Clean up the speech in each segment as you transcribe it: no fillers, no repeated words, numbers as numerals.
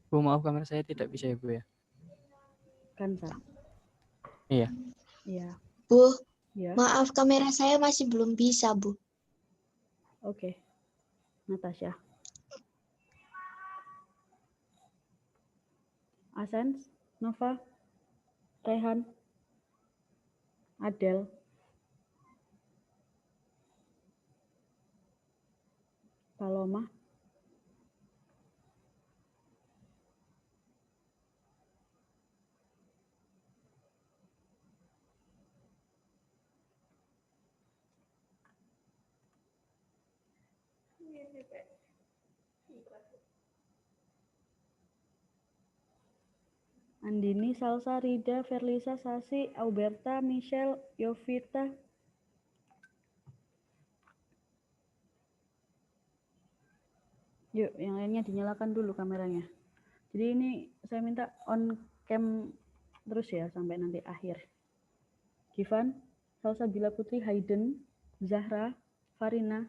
Bu, maaf kamera saya tidak bisa ya Bu ya. Kansa. Iya. Iya. Bu, Ya. maaf kamera saya masih belum bisa, Bu. Oke. Natasha. Asens, Nova, Rehan, Adel, Paloma. Andini, Salsa, Rida, Verlisa, Sasi, Auberta, Michelle, Yovita. Yuk, yang lainnya dinyalakan dulu kameranya. Jadi ini saya minta on cam terus ya sampai nanti akhir. Givan, Salsabila Putri, Hayden, Zahra, Farina,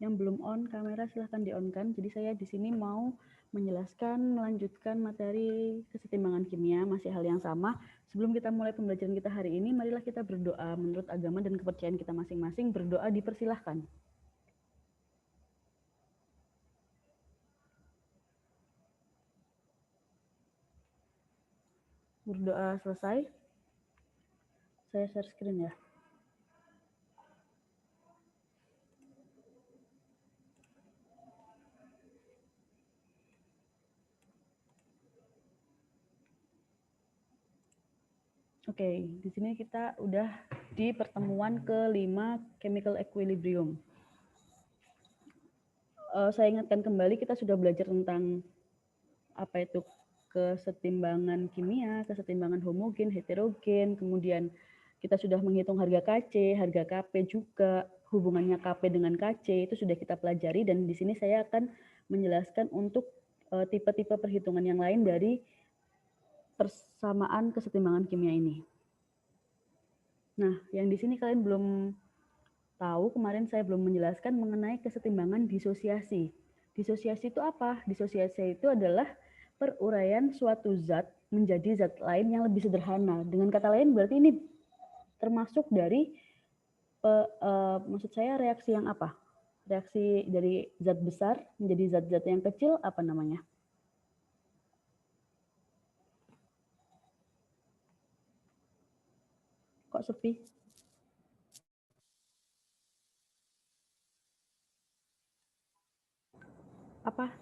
yang belum on kamera silahkan di-on-kan. Jadi saya di sini mau menjelaskan, melanjutkan materi kesetimbangan kimia, masih hal yang sama. Sebelum kita mulai pembelajaran kita hari ini, marilah kita berdoa menurut agama dan kepercayaan kita masing-masing. Berdoa dipersilahkan. Berdoa selesai. Saya share screen ya. Oke, di sini kita udah di pertemuan ke-5 chemical equilibrium. Saya ingatkan kembali kita sudah belajar tentang apa itu kesetimbangan kimia, kesetimbangan homogen, heterogen, kemudian kita sudah menghitung harga KC, harga KP juga, hubungannya KP dengan KC itu sudah kita pelajari, dan di sini saya akan menjelaskan untuk tipe-tipe perhitungan yang lain dari persamaan kesetimbangan kimia ini. Nah, yang di sini kalian belum tahu, kemarin saya belum menjelaskan mengenai kesetimbangan disosiasi. Disosiasi itu apa? Disosiasi itu adalah peruraian suatu zat menjadi zat lain yang lebih sederhana. Dengan kata lain berarti ini termasuk dari maksud saya reaksi yang apa? Reaksi dari zat besar menjadi zat-zat yang kecil apa namanya? Kok sepi? Apa?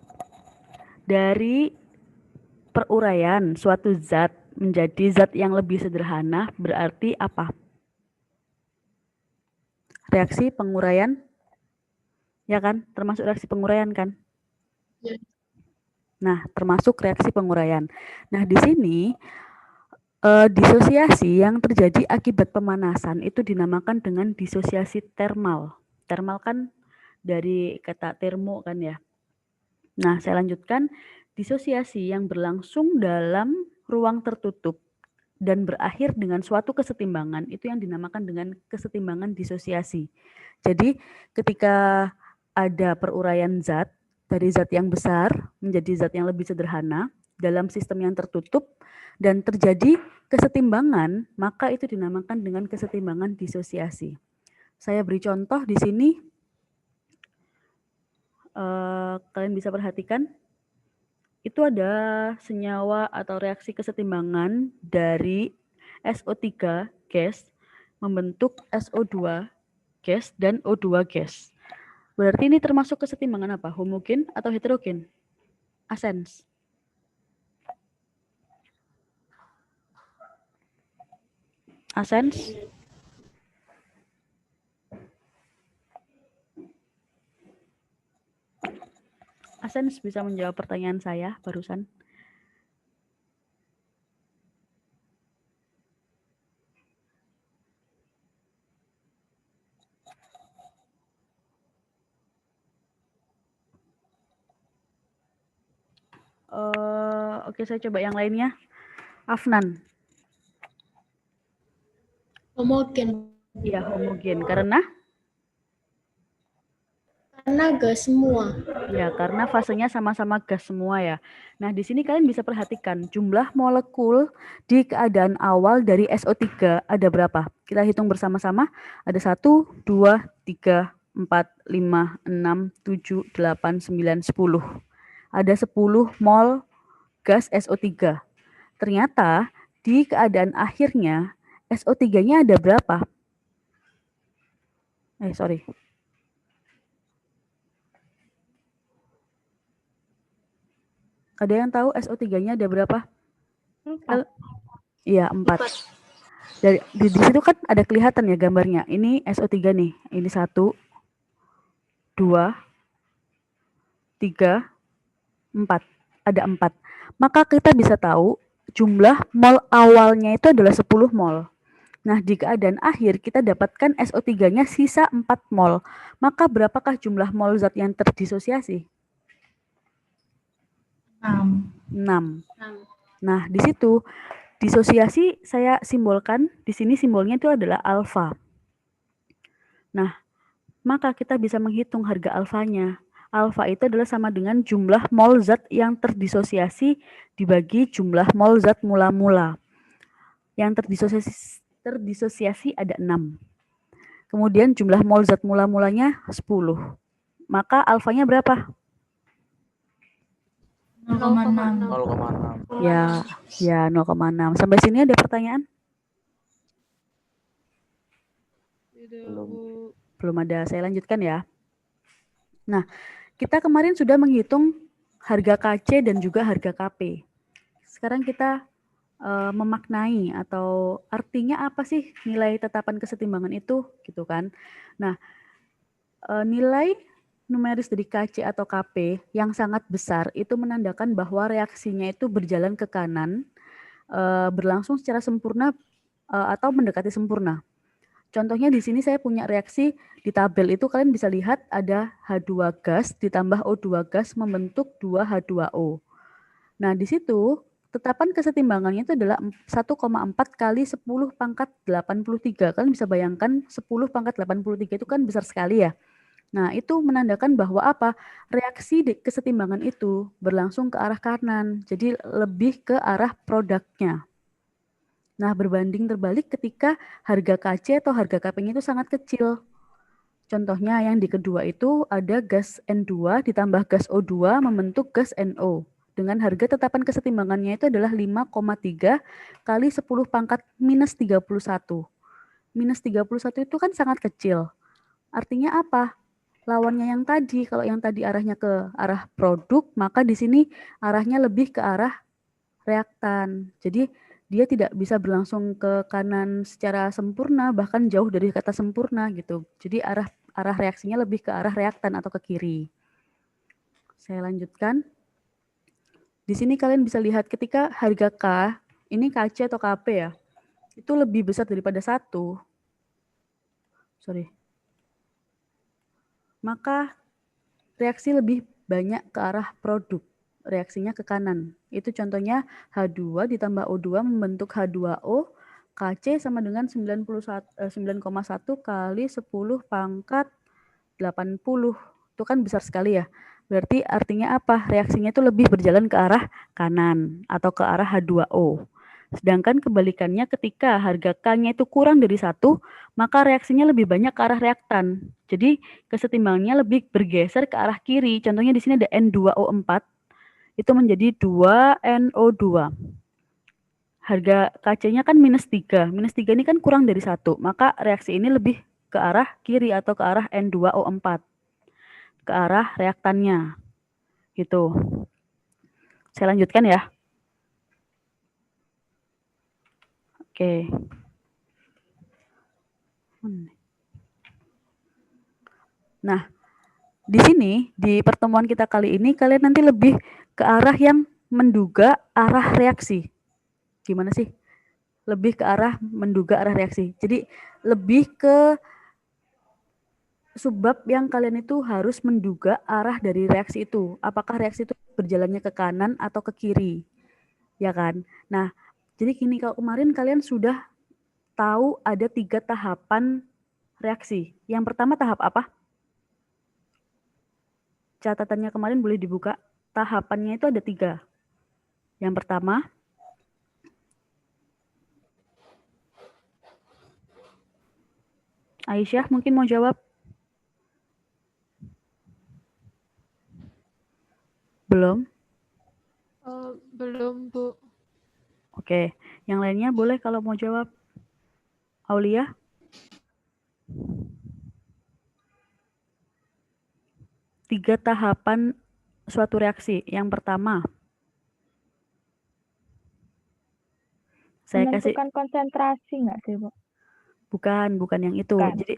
Dari peruraian suatu zat menjadi zat yang lebih sederhana berarti apa? Reaksi penguraian, ya kan? Termasuk reaksi penguraian kan? Ya. Nah, termasuk reaksi penguraian. Nah, di sini disosiasi yang terjadi akibat pemanasan itu dinamakan dengan disosiasi termal. Termal kan dari kata termo kan ya. Nah, saya lanjutkan. Disosiasi yang berlangsung dalam ruang tertutup dan berakhir dengan suatu kesetimbangan itu yang dinamakan dengan kesetimbangan disosiasi. Jadi, ketika ada peruraian zat dari zat yang besar menjadi zat yang lebih sederhana dalam sistem yang tertutup dan terjadi kesetimbangan, maka itu dinamakan dengan kesetimbangan disosiasi. Saya beri contoh di sini, kalian bisa perhatikan, itu ada senyawa atau reaksi kesetimbangan dari SO3 gas membentuk SO2 gas dan O2 gas. Berarti ini termasuk kesetimbangan apa? Homogen atau heterogen? Asens. Asens. Asens bisa menjawab pertanyaan saya barusan. Oke, saya coba yang lainnya. Afnan. Homogen. Iya, homogen. Karena? Karena gas semua. Ya, karena fasenya sama-sama gas semua ya. Nah, di sini kalian bisa perhatikan jumlah molekul di keadaan awal dari SO3 ada berapa? Kita hitung bersama-sama. Ada 1, 2, 3, 4, 5, 6, 7, 8, 9, 10. Ada 10 mol gas SO3. Ternyata di keadaan akhirnya SO3-nya ada berapa? Sorry. Ada yang tahu SO3-nya ada berapa? 4. Iya, 4. Di situ kan ada kelihatan ya gambarnya. Ini SO3 nih. Ini 1, 2, 3, 4. Ada 4. Maka kita bisa tahu jumlah mol awalnya itu adalah 10 mol. Nah, di keadaan akhir kita dapatkan SO3-nya sisa 4 mol. Maka berapakah jumlah mol zat yang terdisosiasi? 6. Nah, di situ disosiasi saya simbolkan, di sini simbolnya itu adalah alfa. Nah, maka kita bisa menghitung harga alfanya. Alfa itu adalah sama dengan jumlah mol zat yang terdisosiasi dibagi jumlah mol zat mula-mula. Yang terdisosiasi ada 6. Kemudian jumlah mol zat mula-mulanya 10. Maka alfanya berapa? 0,6. 0,6. Ya 0,6. Sampai sini ada pertanyaan? Belum ada. Saya lanjutkan ya. Nah, kita kemarin sudah menghitung harga KC dan juga harga KP. Sekarang kita memaknai atau artinya apa sih nilai tetapan kesetimbangan itu, gitu kan? Nah, nilai numeris dari KC atau KP yang sangat besar itu menandakan bahwa reaksinya itu berjalan ke kanan, berlangsung secara sempurna atau mendekati sempurna. Contohnya di sini saya punya reaksi di tabel itu kalian bisa lihat ada H2 gas ditambah O2 gas membentuk 2H2O. Nah, di situ tetapan kesetimbangannya itu adalah 1,4 kali 10 pangkat 83. Kalian bisa bayangkan 10 pangkat 83 itu kan besar sekali ya. Nah, itu menandakan bahwa apa? Reaksi kesetimbangan itu berlangsung ke arah kanan. Jadi lebih ke arah produknya. Nah, berbanding terbalik ketika harga KC atau harga KP-nya itu sangat kecil. Contohnya yang di kedua itu ada gas N2 ditambah gas O2 membentuk gas NO. Dengan harga tetapan kesetimbangannya itu adalah 5,3 kali 10 pangkat minus 31. Minus 31 itu kan sangat kecil. Artinya apa? Lawannya yang tadi, kalau yang tadi arahnya ke arah produk, maka di sini arahnya lebih ke arah reaktan. Jadi dia tidak bisa berlangsung ke kanan secara sempurna, bahkan jauh dari kata sempurna gitu. Jadi arah reaksinya lebih ke arah reaktan atau ke kiri. Saya lanjutkan. Di sini kalian bisa lihat ketika harga K, ini KC atau KP ya, itu lebih besar daripada 1. Maka reaksi lebih banyak ke arah produk. Reaksinya ke kanan. Itu contohnya H2 ditambah O2 membentuk H2O, KC sama dengan 9,1 kali 10 pangkat 80. Itu kan besar sekali ya. Berarti artinya apa? Reaksinya itu lebih berjalan ke arah kanan atau ke arah H2O. Sedangkan kebalikannya ketika harga K-nya itu kurang dari 1, maka reaksinya lebih banyak ke arah reaktan. Jadi kesetimbangannya lebih bergeser ke arah kiri. Contohnya di sini ada N2O4, itu menjadi 2NO2. Harga KC-nya kan minus 3. Minus 3 ini kan kurang dari 1, maka reaksi ini lebih ke arah kiri atau ke arah N2O4. Ke arah reaktannya. Gitu. Saya lanjutkan ya. Oke. Nah, di sini di pertemuan kita kali ini kalian nanti lebih ke arah yang menduga arah reaksi. Gimana sih? Lebih ke arah menduga arah reaksi. Jadi lebih ke subbab yang kalian itu harus menduga arah dari reaksi itu. Apakah reaksi itu berjalannya ke kanan atau ke kiri? Ya kan? Nah, jadi gini, kalau kemarin kalian sudah tahu ada 3 tahapan reaksi. Yang pertama tahap apa? catatannya kemarin boleh dibuka. Tahapannya itu ada 3. Yang pertama, Aisyah mungkin mau jawab? Belum? Belum, Bu. Oke, yang lainnya boleh kalau mau jawab. Aulia? Tiga tahapan suatu reaksi. Yang pertama, saya kasih Menentukan konsentrasi nggak sih, Bu? bukan yang itu. Bukan. Jadi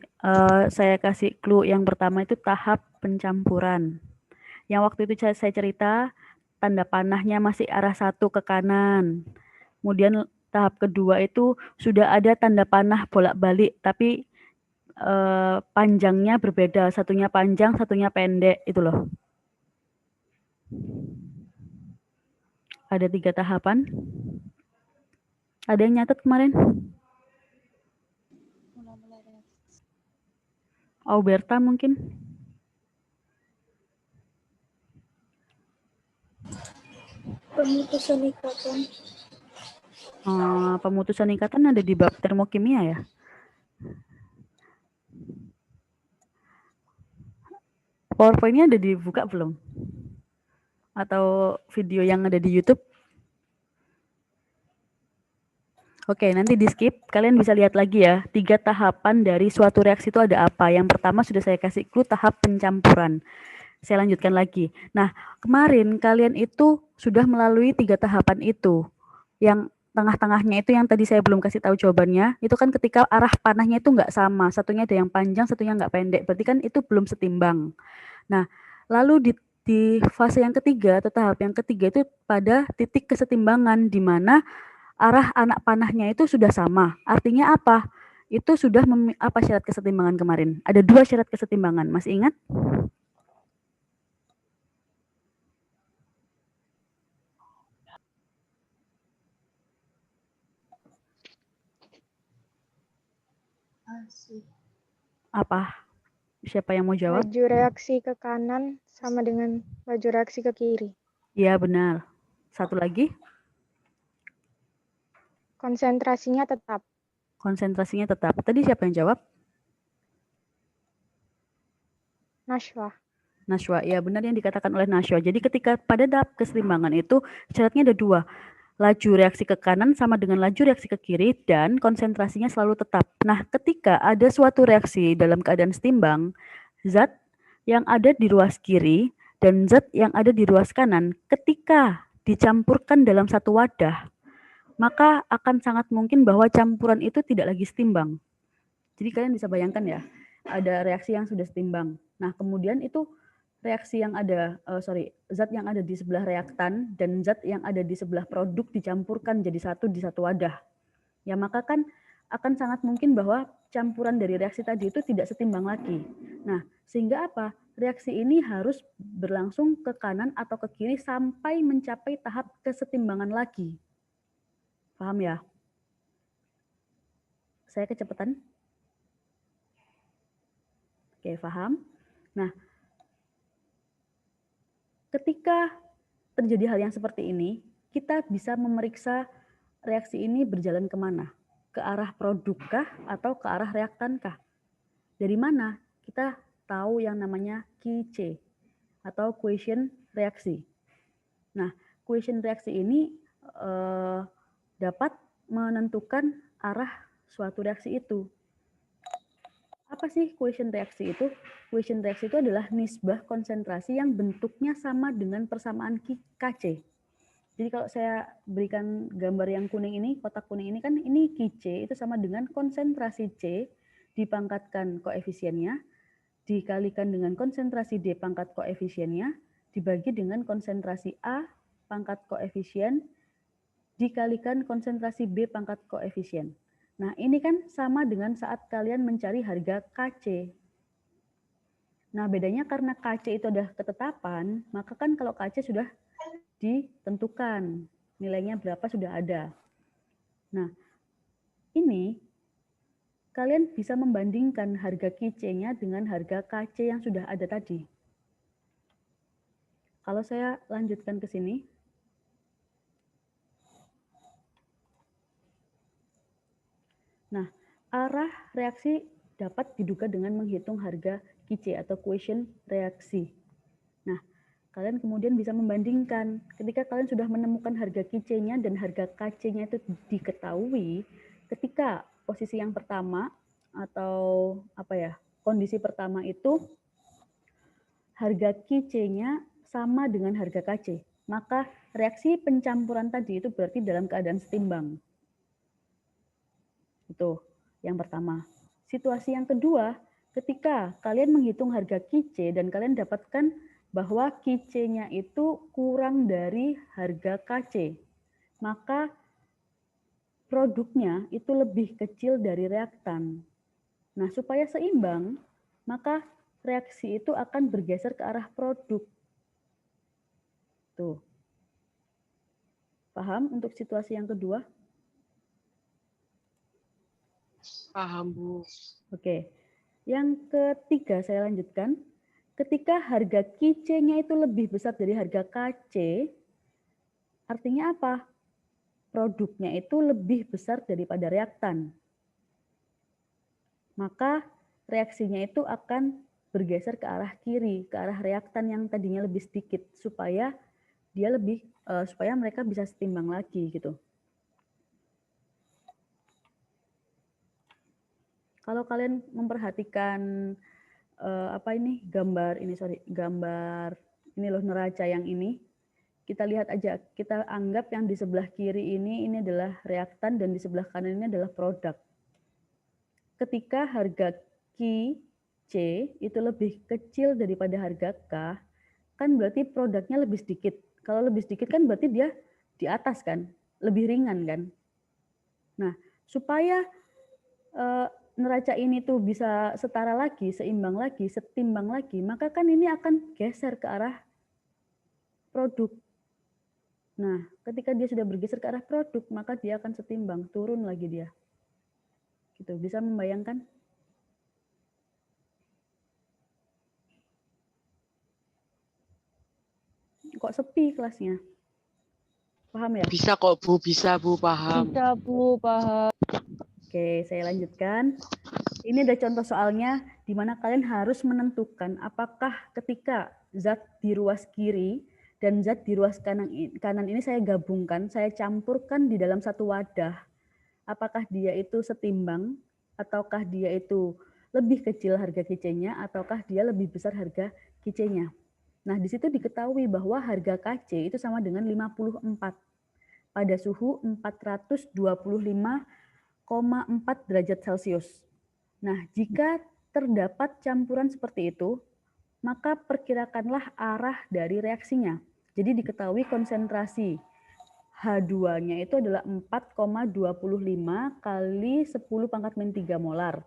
saya kasih clue yang pertama itu tahap pencampuran. Yang waktu itu saya cerita tanda panahnya masih arah 1 ke kanan. Kemudian tahap kedua itu sudah ada tanda panah bolak-balik, tapi panjangnya berbeda. Satunya panjang, satunya pendek, itu loh. Ada 3 tahapan. Ada yang nyatet kemarin? Auberta mungkin? Pemutusan ikatan. Pemutusan ikatan ada di bab termokimia ya? PowerPoint-nya ada dibuka belum? Atau video yang ada di YouTube? Oke, nanti di skip. Kalian bisa lihat lagi ya. 3 tahapan dari suatu reaksi itu ada apa. Yang pertama sudah saya kasih clue tahap pencampuran. Saya lanjutkan lagi. Nah, kemarin kalian itu sudah melalui 3 tahapan itu. Yang tengah-tengahnya itu yang tadi saya belum kasih tahu jawabannya. Itu kan ketika arah panahnya itu nggak sama. Satunya ada yang panjang, satunya nggak pendek. Berarti kan itu belum setimbang. Nah, lalu di fase yang ketiga atau tahap yang ketiga itu pada titik kesetimbangan di mana arah anak panahnya itu sudah sama. Artinya apa? Itu sudah apa syarat kesetimbangan kemarin? Ada 2 syarat kesetimbangan. Masih ingat? Apa? Siapa yang mau jawab? Laju reaksi ke kanan sama dengan laju reaksi ke kiri. Iya, benar. Satu lagi? Konsentrasinya tetap. Konsentrasinya tetap. Tadi siapa yang jawab? Nashwa. Nashwa. Ya, benar yang dikatakan oleh Nashwa. Jadi ketika pada tahap kesetimbangan itu syaratnya ada 2. Laju reaksi ke kanan sama dengan laju reaksi ke kiri dan konsentrasinya selalu tetap. Nah, ketika ada suatu reaksi dalam keadaan setimbang, zat yang ada di ruas kiri dan zat yang ada di ruas kanan ketika dicampurkan dalam satu wadah, maka akan sangat mungkin bahwa campuran itu tidak lagi setimbang. Jadi kalian bisa bayangkan ya, ada reaksi yang sudah setimbang. Nah, kemudian itu reaksi yang ada, zat yang ada di sebelah reaktan dan zat yang ada di sebelah produk dicampurkan jadi satu di satu wadah. Ya, maka kan akan sangat mungkin bahwa campuran dari reaksi tadi itu tidak setimbang lagi. Nah, sehingga apa? Reaksi ini harus berlangsung ke kanan atau ke kiri sampai mencapai tahap kesetimbangan lagi. Paham ya? Saya kecepatan? Oke, paham? Nah, ketika terjadi hal yang seperti ini, kita bisa memeriksa reaksi ini berjalan kemana? Ke arah produkkah atau ke arah reaktankah? Dari mana kita tahu yang namanya QC atau quotient reaksi? Nah, quotient reaksi ini dapat menentukan arah suatu reaksi itu. Apa sih quotient reaksi itu? Quotient reaksi itu adalah nisbah konsentrasi yang bentuknya sama dengan persamaan Kc. Jadi kalau saya berikan gambar yang kuning ini, kotak kuning ini kan ini Kc itu sama dengan konsentrasi C dipangkatkan koefisiennya, dikalikan dengan konsentrasi D pangkat koefisiennya, dibagi dengan konsentrasi A pangkat koefisien, dikalikan konsentrasi B pangkat koefisien. Nah, ini kan sama dengan saat kalian mencari harga Kc. Nah, bedanya karena Kc itu adalah ketetapan, maka kan kalau Kc sudah ditentukan, nilainya berapa sudah ada. Nah, ini kalian bisa membandingkan harga Kc-nya dengan harga Kc yang sudah ada tadi. kalau saya lanjutkan ke sini. Nah, arah reaksi dapat diduga dengan menghitung harga QC atau quotient reaksi. Nah, kalian kemudian bisa membandingkan. Ketika kalian sudah menemukan harga QC-nya dan harga KC-nya itu diketahui, ketika posisi yang pertama atau kondisi pertama itu harga QC-nya sama dengan harga KC, maka reaksi pencampuran tadi itu berarti dalam keadaan setimbang. Itu yang pertama. Situasi yang kedua, ketika kalian menghitung harga QC dan kalian dapatkan bahwa QC-nya itu kurang dari harga KC, maka produknya itu lebih kecil dari reaktan. Nah, supaya seimbang, maka reaksi itu akan bergeser ke arah produk. Tuh. Paham untuk situasi yang kedua? Paham, Bu. Oke. Yang ketiga saya lanjutkan. Ketika harga QC-nya itu lebih besar dari harga KC, artinya apa? Produknya itu lebih besar daripada reaktan. Maka reaksinya itu akan bergeser ke arah kiri, ke arah reaktan yang tadinya lebih sedikit, supaya supaya mereka bisa setimbang lagi gitu. Kalau kalian memperhatikan gambar ini loh neraca yang ini, kita lihat aja, kita anggap yang di sebelah kiri ini adalah reaktan dan di sebelah kanan ini adalah produk. Ketika harga QC itu lebih kecil daripada harga K, kan berarti produknya lebih sedikit. Kalau lebih sedikit kan berarti dia di atas kan, lebih ringan kan. Nah, supaya neraca ini tuh bisa setara lagi, seimbang lagi, setimbang lagi, maka kan ini akan geser ke arah produk. Nah, ketika dia sudah bergeser ke arah produk, maka dia akan setimbang, turun lagi dia. Gitu, bisa membayangkan? Kok sepi kelasnya? Paham ya? Bisa kok, Bu. Bisa, Bu. Paham. Bisa, Bu, paham. Oke, saya lanjutkan. Ini ada contoh soalnya di mana kalian harus menentukan apakah ketika zat di ruas kiri dan zat di ruas kanan ini saya gabungkan, saya campurkan di dalam satu wadah. Apakah dia itu setimbang, ataukah dia itu lebih kecil harga QC-nya, ataukah dia lebih besar harga QC-nya. Nah, di situ diketahui bahwa harga KC itu sama dengan 54 pada suhu 425,4 derajat Celcius. Nah, jika terdapat campuran seperti itu, maka perkirakanlah arah dari reaksinya. Jadi diketahui konsentrasi H2-nya itu adalah 4,25 kali 10 pangkat min 3 molar.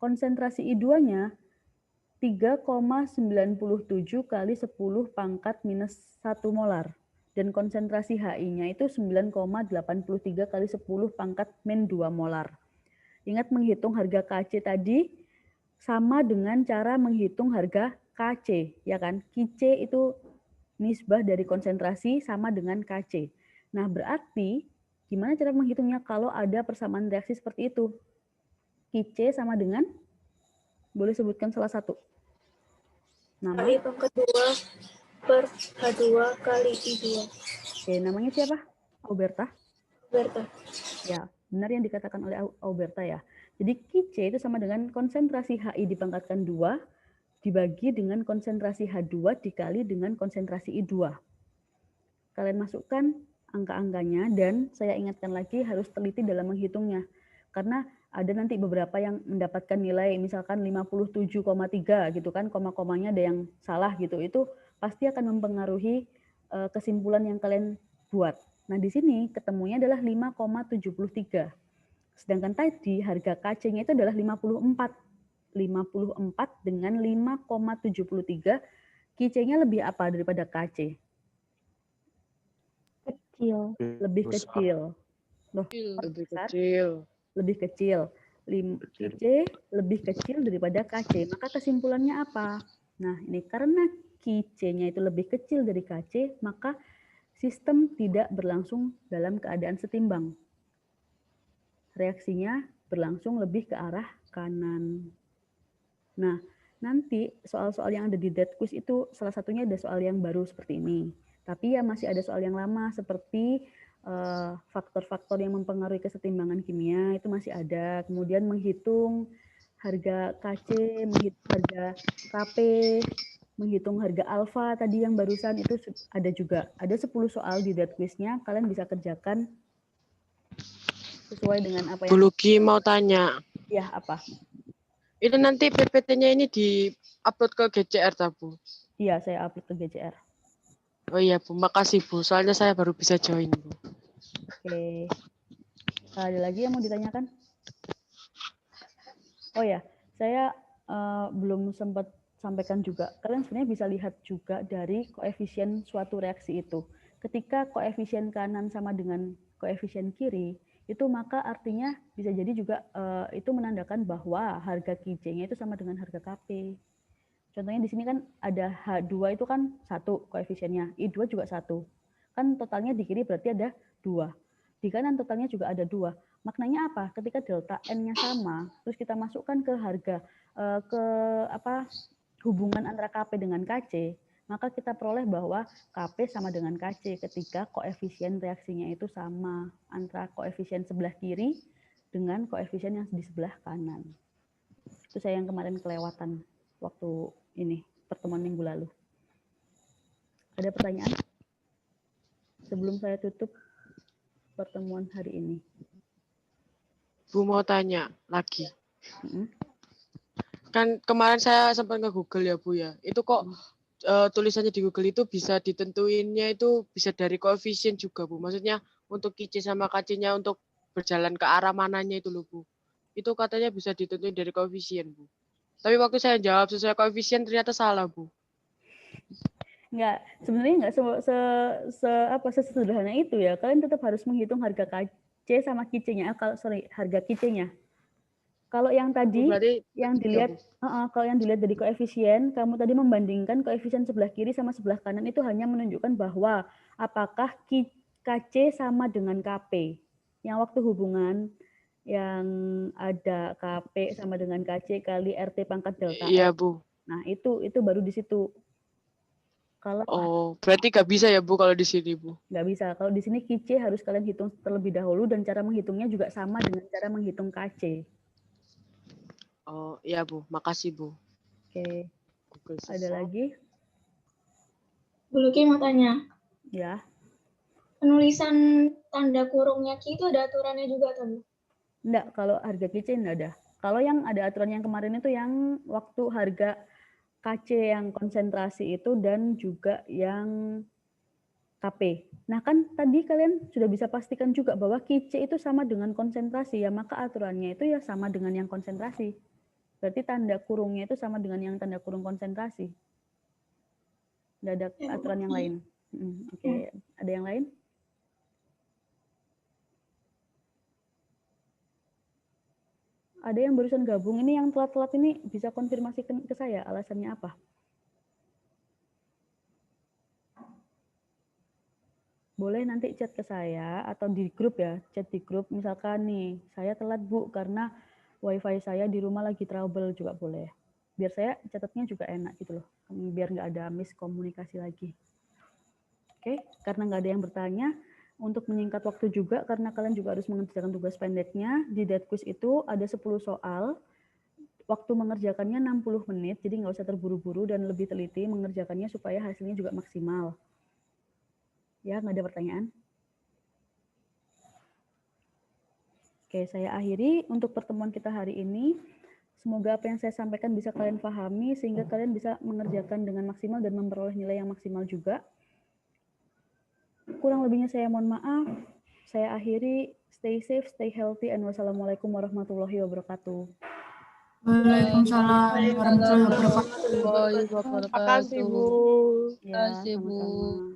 Konsentrasi I2-nya 3,97 kali 10 pangkat minus 1 molar. Dan konsentrasi HI-nya itu 9,83 kali 10 pangkat min 2 molar. Ingat menghitung harga KC tadi sama dengan cara menghitung harga KC, ya kan? KC itu nisbah dari konsentrasi sama dengan KC. Nah, berarti gimana cara menghitungnya kalau ada persamaan reaksi seperti itu? KC sama dengan, boleh sebutkan salah satu. Nama? Kali pangkat 2 per H2 kali I2. Oke, namanya siapa? Auberta? Berta. Ya, benar yang dikatakan oleh Auberta ya. Jadi KC itu sama dengan konsentrasi HI dipangkatkan 2 dibagi dengan konsentrasi H2 dikali dengan konsentrasi I2. Kalian masukkan angka-angkanya dan saya ingatkan lagi harus teliti dalam menghitungnya. Karena ada nanti beberapa yang mendapatkan nilai misalkan 57,3 gitu kan, koma-komanya ada yang salah gitu. Itu pasti akan mempengaruhi kesimpulan yang kalian buat. Nah, di sini ketemunya adalah 5,73. Sedangkan tadi harga KC-nya itu adalah 54. 54 dengan 5,73, KC-nya lebih apa daripada KC? Kecil. Lebih kecil. Loh, Lebih besar? kecil. Lebih kecil. KC lebih kecil daripada KC. Maka kesimpulannya apa? Nah, ini karena QC-nya itu lebih kecil dari KC, maka sistem tidak berlangsung dalam keadaan setimbang. Reaksinya berlangsung lebih ke arah kanan. Nah, nanti soal-soal yang ada di dead quiz itu salah satunya ada soal yang baru seperti ini. Tapi ya masih ada soal yang lama seperti faktor-faktor yang mempengaruhi kesetimbangan kimia itu masih ada. Kemudian menghitung harga KC, menghitung harga KP, menghitung harga alfa tadi yang barusan itu ada juga. Ada 10 soal di dead quiz-nya, kalian bisa kerjakan sesuai dengan apa Bu yang... Luki mau tanya. Ya, apa? Ini nanti PPT-nya ini di-upload ke GCR, tak, Bu? Iya, saya upload ke GCR. Oh iya, Bu. Makasih, Bu. Soalnya saya baru bisa join, Bu. Oke. Ada lagi yang mau ditanyakan? Oh ya, saya belum sempat sampaikan juga. Kalian sebenarnya bisa lihat juga dari koefisien suatu reaksi itu. Ketika koefisien kanan sama dengan koefisien kiri, itu maka artinya bisa jadi juga itu menandakan bahwa harga QC-nya itu sama dengan harga KP. Contohnya di sini kan ada H2 itu kan 1 koefisiennya, I2 juga 1. Kan totalnya di kiri berarti ada 2. Di kanan totalnya juga ada 2. Maknanya apa? Ketika delta N-nya sama, terus kita masukkan ke harga hubungan antara KP dengan KC, maka kita peroleh bahwa KP sama dengan KC ketika koefisien reaksinya itu sama antara koefisien sebelah kiri dengan koefisien yang di sebelah kanan. Itu saya yang kemarin kelewatan waktu ini pertemuan minggu lalu. Ada pertanyaan? Sebelum saya tutup pertemuan hari ini. Bu mau tanya lagi. Kan kemarin saya sempat ke Google ya, Bu ya. Itu kok tulisannya di Google itu bisa ditentuinnya itu bisa dari koefisien juga, Bu. Maksudnya untuk QC sama KC-nya untuk berjalan ke arah mananya itu loh, Bu. Itu katanya bisa ditentuin dari koefisien, Bu. Tapi waktu saya jawab sesuai koefisien ternyata salah, Bu. Enggak, sebenarnya enggak sesederhana itu ya. Kalian tetap harus menghitung harga KC sama QC-nya. Harga QC-nya. Kalau yang tadi yang dilihat, kalau yang dilihat dari koefisien, kamu tadi membandingkan koefisien sebelah kiri sama sebelah kanan itu hanya menunjukkan bahwa apakah KC sama dengan KP. Yang waktu hubungan yang ada KP sama dengan KC kali RT pangkat delta. Iya, Bu. Nah, itu baru di situ. Kalau berarti nggak bisa ya, Bu, kalau di sini, Bu? Nggak bisa. Kalau di sini QC harus kalian hitung terlebih dahulu dan cara menghitungnya juga sama dengan cara menghitung KC. Oh, iya, Bu. Makasih, Bu. Oke. Ada lagi? Bu Luki mau tanya. Ya. Penulisan tanda kurungnya Ki itu ada aturannya juga, Bu? Enggak, kalau harga QC enggak ada. Kalau yang ada aturan yang kemarin itu yang waktu harga KC yang konsentrasi itu dan juga yang KP. Nah kan tadi kalian sudah bisa pastikan juga bahwa QC itu sama dengan konsentrasi ya, maka aturannya itu ya sama dengan yang konsentrasi. Berarti tanda kurungnya itu sama dengan yang tanda kurung konsentrasi. Nggak ada aturan yang lain. Oke. Ada yang lain? Ada yang barusan gabung, ini yang telat-telat ini bisa konfirmasi ke saya, alasannya apa? Boleh nanti chat ke saya atau di grup ya, chat di grup. Misalkan nih, saya telat Bu karena wifi saya di rumah lagi trouble juga boleh. Biar saya catatnya juga enak gitu loh, biar nggak ada miskomunikasi lagi. Oke, karena nggak ada yang bertanya, untuk menyingkat waktu juga, karena kalian juga harus mengerjakan tugas pendeknya, di dead quiz itu ada 10 soal, waktu mengerjakannya 60 menit, jadi nggak usah terburu-buru dan lebih teliti mengerjakannya supaya hasilnya juga maksimal. Ya, nggak ada pertanyaan? Oke, saya akhiri untuk pertemuan kita hari ini. Semoga apa yang saya sampaikan bisa kalian pahami, sehingga kalian bisa mengerjakan dengan maksimal dan memperoleh nilai yang maksimal juga. Kurang lebihnya saya mohon maaf. Saya akhiri. Stay safe, stay healthy, and wassalamualaikum warahmatullahi wabarakatuh. Waalaikumsalam warahmatullahi wabarakatuh. Makasih, Bu. Ya, sama-sama.